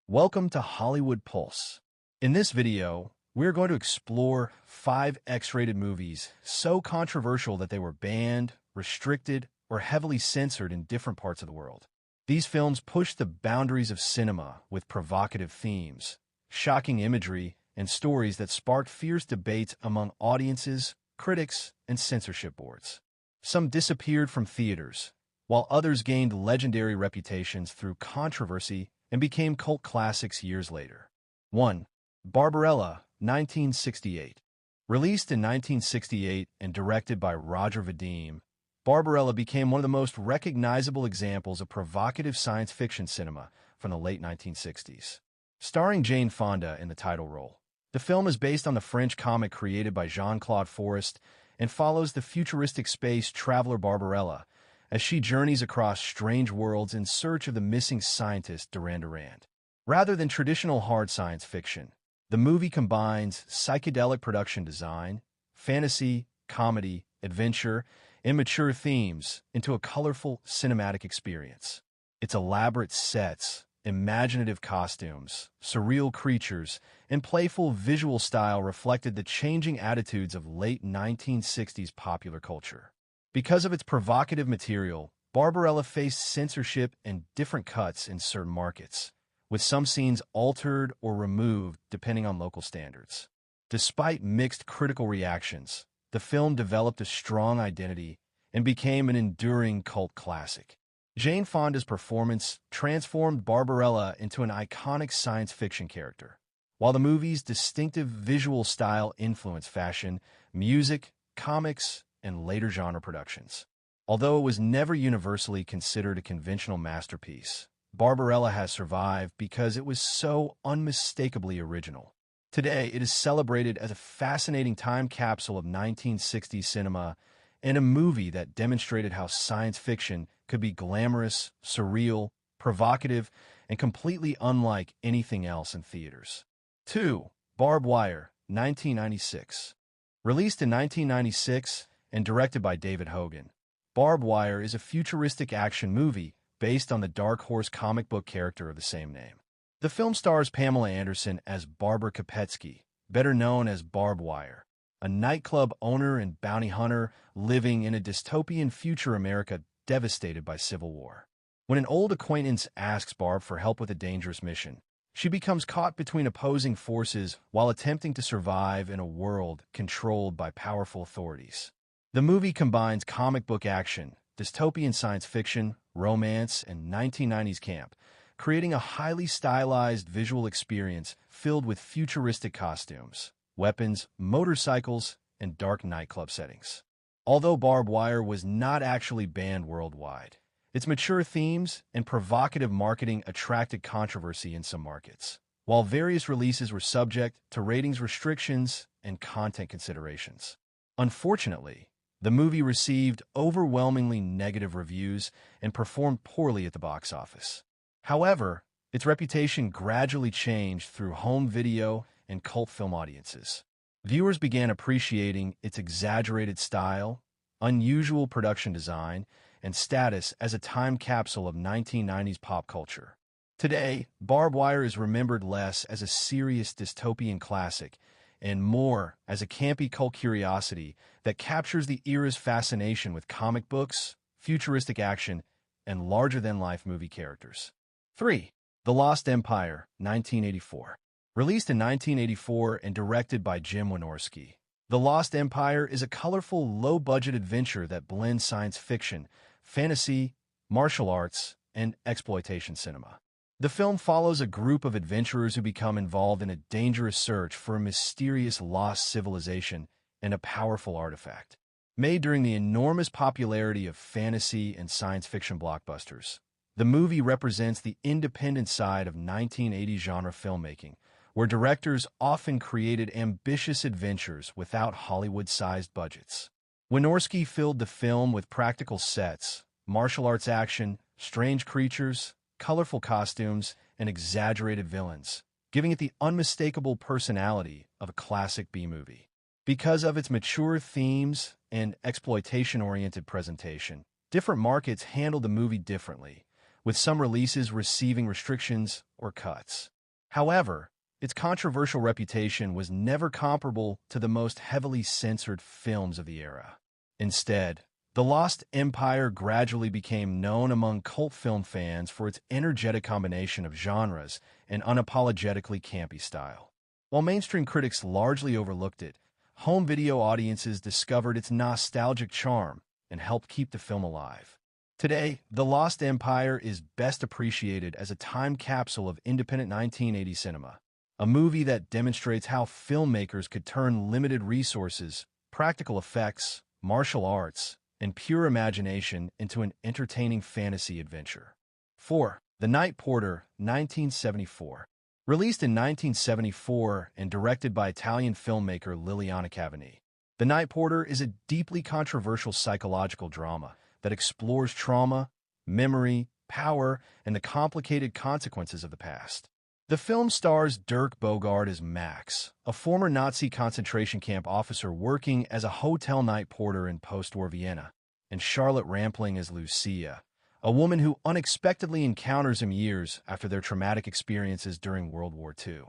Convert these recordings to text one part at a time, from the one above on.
Welcome to Hollywood Pulse. In this video, we're going to explore 5 X-rated movies so controversial that they were banned, restricted, or heavily censored in different parts of the world. These films push the boundaries of cinema with provocative themes, shocking imagery, and stories that sparked fierce debates among audiences, critics, and censorship boards. Some disappeared from theaters, while others gained legendary reputations through controversy and became cult classics years later. 1. Barbarella, 1968. Released in 1968 and directed by Roger Vadim, Barbarella became one of the most recognizable examples of provocative science fiction cinema from the late 1960s. Starring Jane Fonda in the title role, the film is based on the French comic created by Jean-Claude Forest and follows the futuristic space traveler Barbarella as she journeys across strange worlds in search of the missing scientist Duran Duran. Rather than traditional hard science fiction, the movie combines psychedelic production design, fantasy, comedy, adventure, and mature themes into a colorful cinematic experience. Its elaborate sets, imaginative costumes, surreal creatures, and playful visual style reflected the changing attitudes of late 1960s popular culture. Because of its provocative material, Barbarella faced censorship and different cuts in certain markets, with some scenes altered or removed depending on local standards. Despite mixed critical reactions, the film developed a strong identity and became an enduring cult classic. Jane Fonda's performance transformed Barbarella into an iconic science fiction character, while the movie's distinctive visual style influenced fashion, music, comics, and later genre productions. Although it was never universally considered a conventional masterpiece, Barbarella has survived because it was so unmistakably original. Today, it is celebrated as a fascinating time capsule of 1960s cinema and a movie that demonstrated how science fiction could be glamorous, surreal, provocative, and completely unlike anything else in theaters. 2. Barbed Wire, 1996. Released in 1996 and directed by David Hogan, Barbed Wire is a futuristic action movie based on the Dark Horse comic book character of the same name. The film stars Pamela Anderson as Barbara Kopetsky, better known as Barbed Wire, a nightclub owner and bounty hunter living in a dystopian future America devastated by civil war. When an old acquaintance asks Barb for help with a dangerous mission, she becomes caught between opposing forces while attempting to survive in a world controlled by powerful authorities. The movie combines comic book action, dystopian science fiction, romance, and 1990s camp, creating a highly stylized visual experience filled with futuristic costumes, weapons, motorcycles, and dark nightclub settings. Although Barbed Wire was not actually banned worldwide, its mature themes and provocative marketing attracted controversy in some markets, while various releases were subject to ratings restrictions and content considerations. Unfortunately, the movie received overwhelmingly negative reviews and performed poorly at the box office. However, its reputation gradually changed through home video and cult film audiences. Viewers began appreciating its exaggerated style, unusual production design, and status as a time capsule of 1990s pop culture. Today, Barbed Wire is remembered less as a serious dystopian classic and more as a campy cult curiosity that captures the era's fascination with comic books, futuristic action, and larger-than-life movie characters. 3. The Lost Empire, 1984. Released in 1984 and directed by Jim Wynorski, The Lost Empire is a colorful, low-budget adventure that blends science fiction, fantasy, martial arts, and exploitation cinema. The film follows a group of adventurers who become involved in a dangerous search for a mysterious lost civilization and a powerful artifact. Made during the enormous popularity of fantasy and science fiction blockbusters, the movie represents the independent side of 1980s genre filmmaking, where directors often created ambitious adventures without Hollywood-sized budgets. Wynorski filled the film with practical sets, martial arts action, strange creatures, colorful costumes, and exaggerated villains, giving it the unmistakable personality of a classic B-movie. Because of its mature themes and exploitation-oriented presentation, different markets handled the movie differently, with some releases receiving restrictions or cuts. However, its controversial reputation was never comparable to the most heavily censored films of the era. Instead, The Lost Empire gradually became known among cult film fans for its energetic combination of genres and unapologetically campy style. While mainstream critics largely overlooked it, home video audiences discovered its nostalgic charm and helped keep the film alive. Today, The Lost Empire is best appreciated as a time capsule of independent 1980 cinema, a movie that demonstrates how filmmakers could turn limited resources, practical effects, martial arts, and pure imagination into an entertaining fantasy adventure. 4. The Night Porter, 1974. Released in 1974 and directed by Italian filmmaker Liliana Cavani, The Night Porter is a deeply controversial psychological drama that explores trauma, memory, power, and the complicated consequences of the past. The film stars Dirk Bogarde as Max, a former Nazi concentration camp officer working as a hotel night porter in post-war Vienna, and Charlotte Rampling as Lucia, a woman who unexpectedly encounters him years after their traumatic experiences during World War II.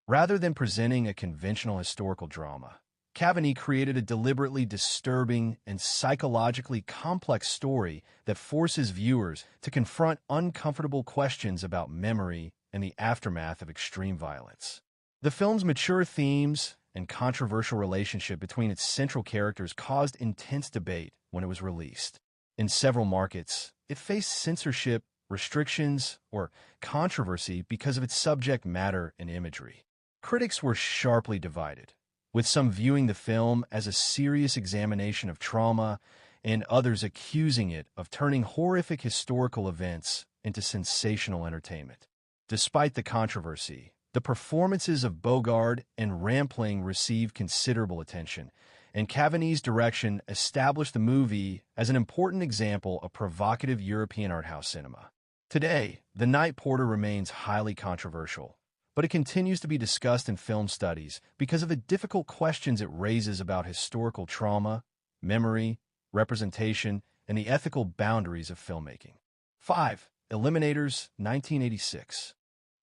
Rather than presenting a conventional historical drama, Cavani created a deliberately disturbing and psychologically complex story that forces viewers to confront uncomfortable questions about memory and the aftermath of extreme violence. The film's mature themes and controversial relationship between its central characters caused intense debate when it was released. In several markets, it faced censorship, restrictions, or controversy because of its subject matter and imagery. Critics were sharply divided, with some viewing the film as a serious examination of trauma and others accusing it of turning horrific historical events into sensational entertainment. Despite the controversy, the performances of Bogarde and Rampling received considerable attention, and Cavani's direction established the movie as an important example of provocative European art house cinema. Today, The Night Porter remains highly controversial, but it continues to be discussed in film studies because of the difficult questions it raises about historical trauma, memory, representation, and the ethical boundaries of filmmaking. 5. Eliminators, 1986.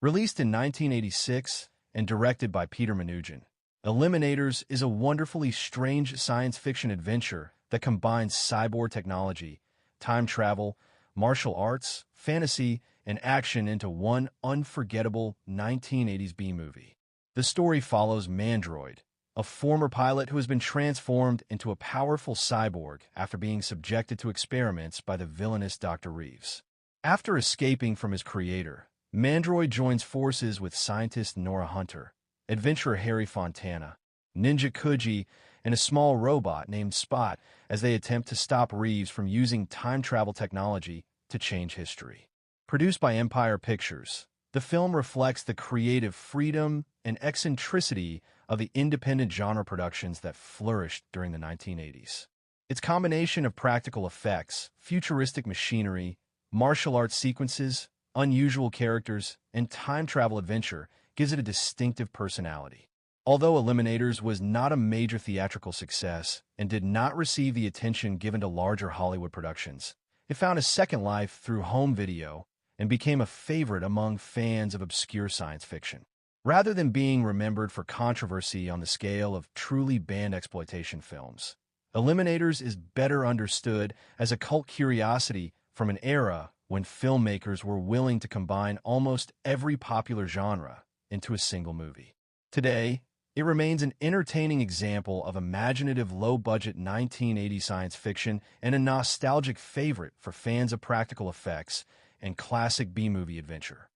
Released in 1986 and directed by Peter Manoogian, Eliminators is a wonderfully strange science fiction adventure that combines cyborg technology, time travel, martial arts, fantasy, and action into one unforgettable 1980s B-movie. The story follows Mandroid, a former pilot who has been transformed into a powerful cyborg after being subjected to experiments by the villainous Dr. Reeves. After escaping from his creator, Mandroid joins forces with scientist Nora Hunter, adventurer Harry Fontana, Ninja Kuji, and a small robot named Spot as they attempt to stop Reeves from using time travel technology to change history. Produced by Empire Pictures, the film reflects the creative freedom and eccentricity of the independent genre productions that flourished during the 1980s. Its combination of practical effects, futuristic machinery, martial arts sequences, unusual characters, and time travel adventure gives it a distinctive personality. Although Eliminators was not a major theatrical success and did not receive the attention given to larger Hollywood productions, it found a second life through home video and became a favorite among fans of obscure science fiction. Rather than being remembered for controversy on the scale of truly banned exploitation films, Eliminators is better understood as a cult curiosity from an era when filmmakers were willing to combine almost every popular genre into a single movie. Today, it remains an entertaining example of imaginative low-budget 1980 science fiction and a nostalgic favorite for fans of practical effects and classic B-movie adventure.